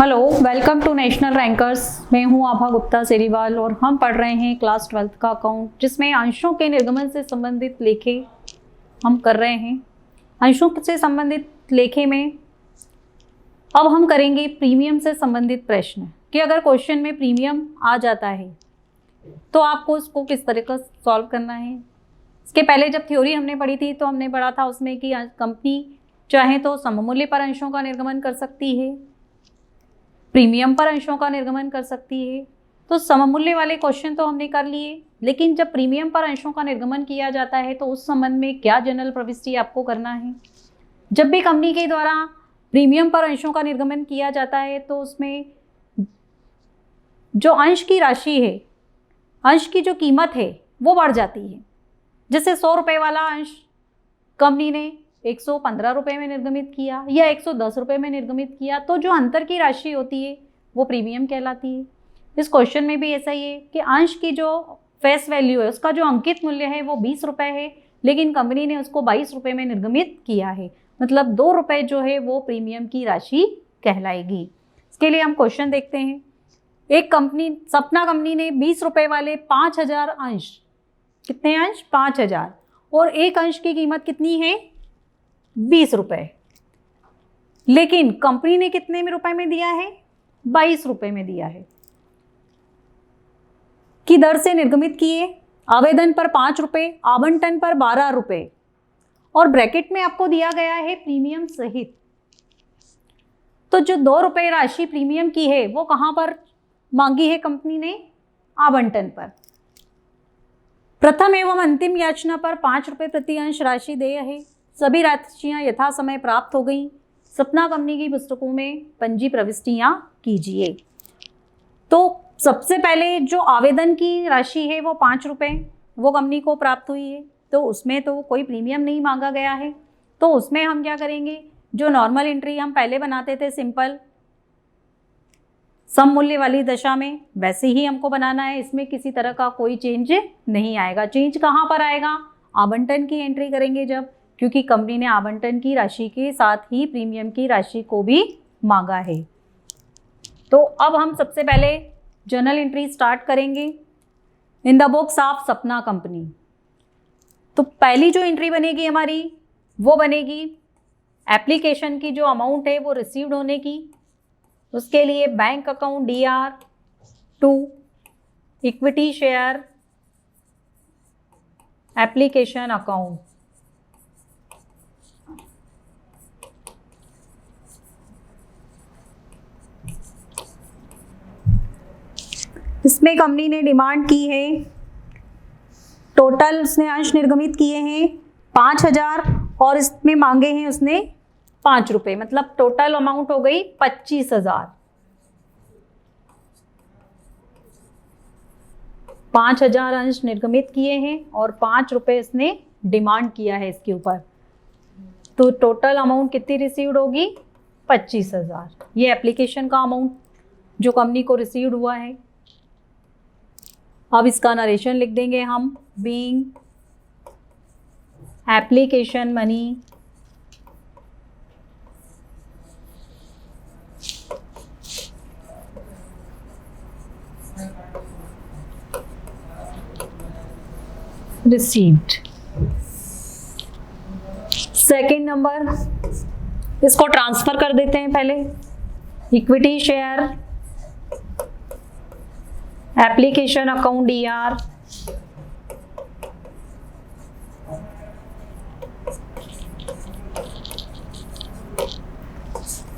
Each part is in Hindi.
Hello, welcome to national rankers. मैं हूं आभा गुप्ता सेरीवाल और हम पढ़ रहे हैं क्लास 12th का अकाउंट, जिसमें अंशों के निर्गमन से संबंधित लेखे हम कर रहे हैं। अंशों से संबंधित लेखे में अब हम करेंगे प्रीमियम से संबंधित प्रश्न कि अगर क्वेश्चन में प्रीमियम आ जाता है तो आपको उसको किस तरह का सॉल्व करना है। इसके पहले जब थ्योरी हमने पढ़ी थी तो हमने पढ़ा था उसमें कि कंपनी चाहे तो सममूल्य पर अंशों का निर्गमन कर सकती है, प्रीमियम पर अंशों का निर्गमन कर सकती है। तो सममूल्य वाले क्वेश्चन तो हमने कर लिए, लेकिन जब प्रीमियम पर अंशों का निर्गमन किया जाता है तो उस संबंध में क्या जनरल प्रविष्टि आपको करना है। जब भी कंपनी के द्वारा प्रीमियम पर अंशों का निर्गमन किया जाता है तो उसमें जो अंश की राशि है, अंश की जो कीमत है वो बढ़ जाती है। जैसे 100 रुपये वाला अंश कंपनी ने 115 रुपये में निर्गमित किया या 110 रुपये में निर्गमित किया, तो जो अंतर की राशि होती है वो प्रीमियम कहलाती है। इस क्वेश्चन में भी ऐसा ही है कि अंश की जो फेस वैल्यू है, उसका जो अंकित मूल्य है वो 20 रुपये है, लेकिन कंपनी ने उसको 22 रुपये में निर्गमित किया है, मतलब 2 रुपये जो है वो प्रीमियम की राशि कहलाएगी। इसके लिए हम क्वेश्चन देखते हैं। एक कंपनी, सपना कंपनी ने 20 रुपये वाले 5000 अंश, कितने अंश? 5000, और एक अंश की कीमत कितनी है? 20 रुपये, लेकिन कंपनी ने कितने में रुपए में दिया है? 22 रुपये में दिया है की दर से निर्गमित किए। आवेदन पर 5 रुपये, आवंटन पर 12 रुपये, और ब्रैकेट में आपको दिया गया है प्रीमियम सहित। तो जो 2 रुपये राशि प्रीमियम की है वो कहां पर मांगी है कंपनी ने? आवंटन पर। प्रथम एवं अंतिम याचना पर 5 रुपये प्रति अंश राशि देय है। सभी राशियां यथा समय प्राप्त हो गई। सपना कंपनी की पुस्तकों में पंजी प्रविष्टियां कीजिए। तो सबसे पहले जो आवेदन की राशि है वो 5 रुपये वो कंपनी को प्राप्त हुई है, तो उसमें तो कोई प्रीमियम नहीं मांगा गया है। तो उसमें हम क्या करेंगे, जो नॉर्मल एंट्री हम पहले बनाते थे सिंपल सम मूल्य वाली दशा में, वैसे ही हमको बनाना है। इसमें किसी तरह का कोई चेंज नहीं आएगा। चेंज कहाँ पर आएगा? आवंटन की एंट्री करेंगे जब, क्योंकि कंपनी ने आवंटन की राशि के साथ ही प्रीमियम की राशि को भी मांगा है। तो अब हम सबसे पहले जर्नल एंट्री स्टार्ट करेंगे इन द बुक्स ऑफ सपना कंपनी। तो पहली जो एंट्री बनेगी हमारी वो बनेगी एप्लीकेशन की जो अमाउंट है वो रिसीव्ड होने की। उसके लिए bank account DR2 equity share application account. इसमें कंपनी ने डिमांड की है, टोटल उसने अंश निर्गमित किए हैं 5000 और इसमें मांगे हैं उसने 5 रुपये, मतलब टोटल अमाउंट हो गई 25,000। 5000 अंश निर्गमित किए हैं और 5 रुपये इसने डिमांड किया है इसके ऊपर, तो टोटल अमाउंट कितनी रिसीव्ड होगी? 25,000। ये एप्लीकेशन का अमाउंट जो कंपनी को रिसीव्ड हुआ है। अब इसका नरेशन लिख देंगे हम, being application money received. Second number, इसको ट्रांसफर कर देते हैं पहले। Equity share application account DR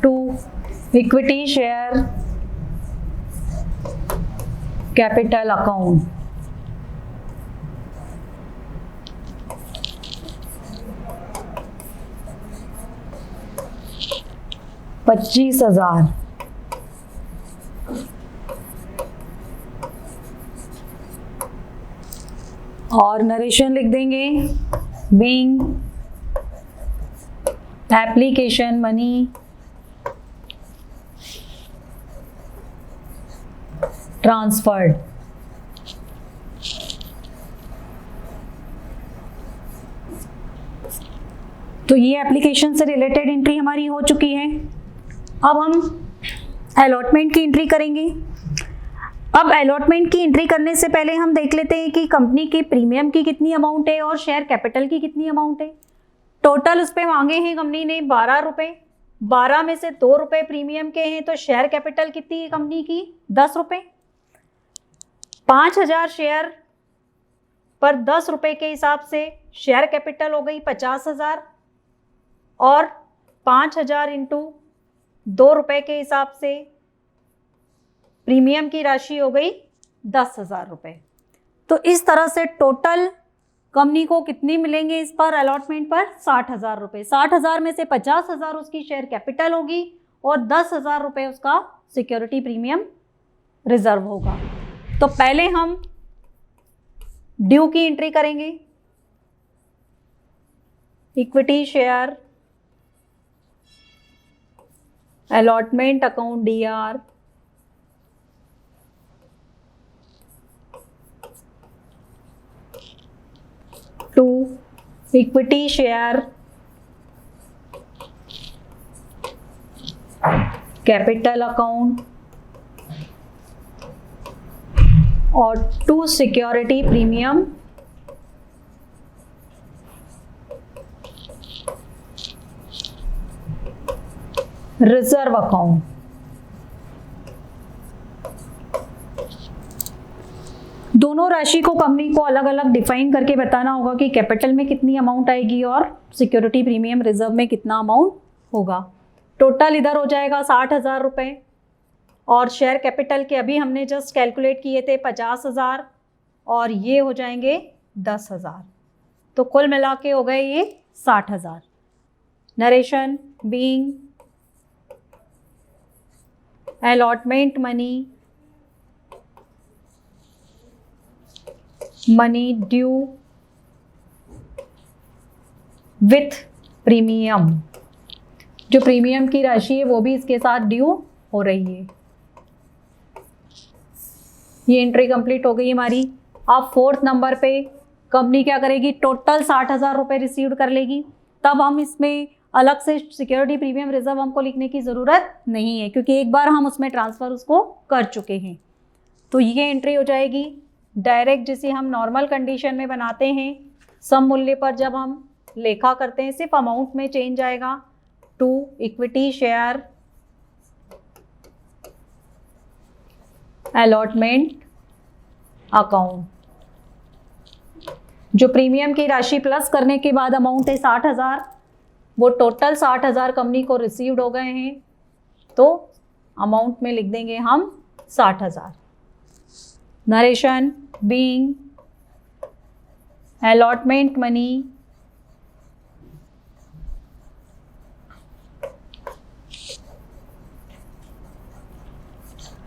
to equity share capital account. $25,000। और नरेशन लिख देंगे, बीइंग एप्लीकेशन मनी ट्रांसफर्ड। तो ये एप्लीकेशन से रिलेटेड एंट्री हमारी हो चुकी है। अब हम अलॉटमेंट की एंट्री करेंगे। अब अलॉटमेंट की एंट्री करने से पहले हम देख लेते हैं कि कंपनी की प्रीमियम की कितनी अमाउंट है और शेयर कैपिटल की कितनी अमाउंट है। टोटल उस पे मांगे हैं कंपनी ने 12 रुपये, 12 में से 2 रुपये प्रीमियम के हैं, तो शेयर कैपिटल कितनी है कंपनी की 10 रुपये। 5000 शेयर पर 10 रुपये के हिसाब से शेयर कैपिटल हो गई 50,000 और 5000 इंटू 2 रुपये के हिसाब से प्रीमियम की राशि हो गई 10,000 रुपये। तो इस तरह से टोटल कंपनी को कितनी मिलेंगे इस पर अलॉटमेंट पर 60,000 रुपये। 60,000 में से 50,000 उसकी शेयर कैपिटल होगी और 10,000 रुपये उसका सिक्योरिटी प्रीमियम रिजर्व होगा। तो पहले हम ड्यू की एंट्री करेंगे। Equity share allotment account DR to equity share capital account और to security premium reserve account. दोनों राशि को कंपनी को अलग अलग डिफाइन करके बताना होगा कि कैपिटल में कितनी अमाउंट आएगी और सिक्योरिटी प्रीमियम रिजर्व में कितना अमाउंट होगा। टोटल इधर हो जाएगा 60,000 रुपये और शेयर कैपिटल के अभी हमने जस्ट कैलकुलेट किए थे 50,000 और ये हो जाएंगे 10,000, तो कुल मिला के हो गए ये 60,000। Narration being allotment money due with premium, जो प्रीमियम की राशि है वो भी इसके साथ ड्यू हो रही है। ये एंट्री कंप्लीट हो गई हमारी। अब 4th नंबर पे कंपनी क्या करेगी, टोटल 60,000 रुपये रिसीव कर लेगी। तब हम इसमें अलग से सिक्योरिटी प्रीमियम रिजर्व हमको लिखने की ज़रूरत नहीं है क्योंकि एक बार हम उसमें ट्रांसफ़र उसको कर चुके हैं। तो ये एंट्री हो जाएगी डायरेक्ट, जिसे हम नॉर्मल कंडीशन में बनाते हैं। सम मूल्य पर जब हम लेखा करते हैं सिर्फ अमाउंट में चेंज आएगा to equity share allotment account. जो प्रीमियम की राशि प्लस करने के बाद अमाउंट है 60,000, वो टोटल 60,000 कंपनी को रिसीव्ड हो गए हैं, तो अमाउंट में लिख देंगे हम 60,000। Narration being allotment money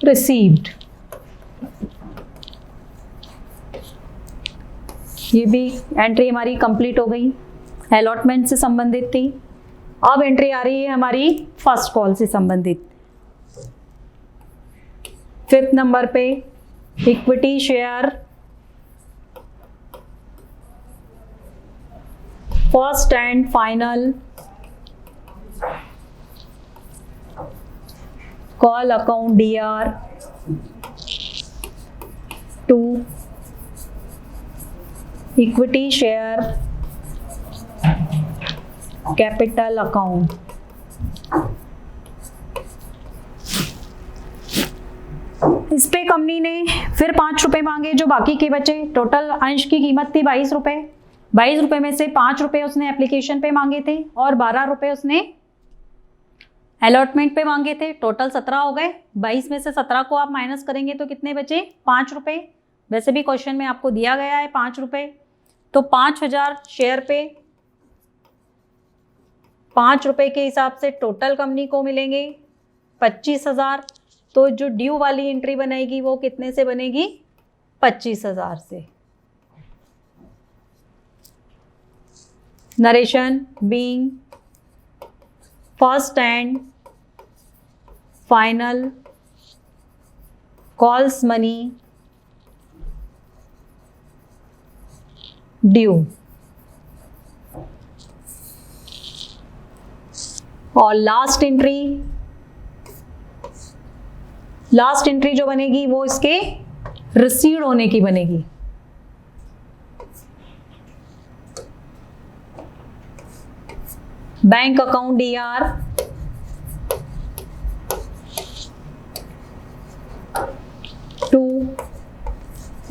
received. ये भी एंट्री हमारी कंप्लीट हो गई, अलॉटमेंट से संबंधित थी। अब एंट्री आ रही है हमारी फर्स्ट कॉल से संबंधित। 5th नंबर पे equity share first and final call account DR to equity share capital account. इस पे कंपनी ने फिर 5 रुपये मांगे जो बाकी के बचे। टोटल अंश की कीमत थी 22 रुपये। 22 रुपये में से 5 रुपये उसने एप्लीकेशन पे मांगे थे और 12 रुपये उसने अलॉटमेंट पे मांगे थे। टोटल 17 हो गए। 22 में से 17 को आप माइनस करेंगे तो कितने बचे, 5 रुपये। वैसे भी क्वेश्चन में आपको दिया गया है 5 रुपये, तो 5,000 शेयर पे 5 रुपये के हिसाब से टोटल कंपनी को मिलेंगे 25,000। तो जो ड्यू वाली एंट्री बनेगी वो कितने से बनेगी, 25,000 से। Narration being first and final calls money due. और लास्ट एंट्री लास्ट एंट्री जो बनेगी वो इसके रिसीव्ड होने की बनेगी। Bank account DR to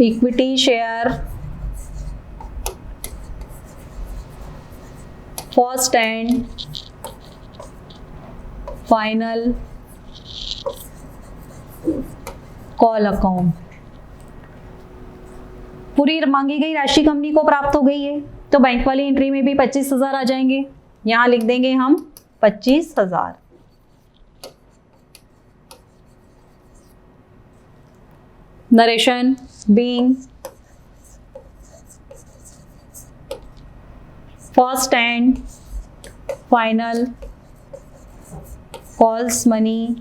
equity share first and final call account. पूरी मांगी गई राशि कंपनी को प्राप्त हो गई है, तो बैंक वाली एंट्री में भी 25,000 आ जाएंगे। यहां लिख देंगे हम 25,000। Narration being first and final calls money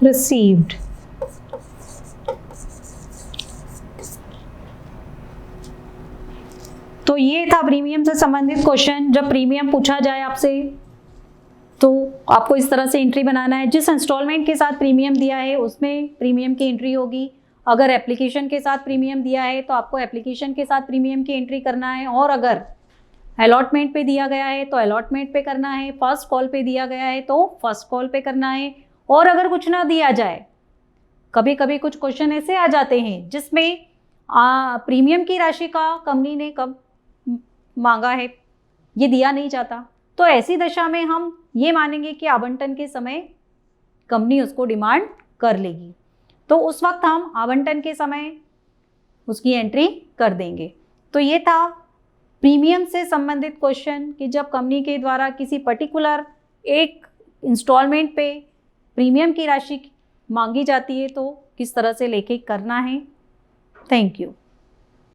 received. तो ये था प्रीमियम से संबंधित क्वेश्चन। जब प्रीमियम पूछा जाए आपसे तो आपको इस तरह से एंट्री बनाना है। जिस इंस्टॉलमेंट के साथ प्रीमियम दिया है उसमें प्रीमियम की एंट्री होगी। अगर एप्लीकेशन के साथ प्रीमियम दिया है तो आपको एप्लीकेशन के साथ प्रीमियम की एंट्री करना है, और अगर अलॉटमेंट पे दिया गया है तो अलॉटमेंट पे करना है, फर्स्ट कॉल पे दिया गया है तो फर्स्ट कॉल पे करना है। और अगर कुछ ना दिया जाए, कभी कभी कुछ क्वेश्चन ऐसे आ जाते हैं जिसमें प्रीमियम की राशि का कंपनी ने कब मांगा है ये दिया नहीं जाता, तो ऐसी दशा में हम ये मानेंगे कि आवंटन के समय कंपनी उसको डिमांड कर लेगी, तो उस वक्त हम आवंटन के समय उसकी एंट्री कर देंगे। तो ये था प्रीमियम से संबंधित क्वेश्चन कि जब कंपनी के द्वारा किसी पर्टिकुलर एक इंस्टॉलमेंट पे प्रीमियम की राशि मांगी जाती है तो किस तरह से लेके करना है। Thank you.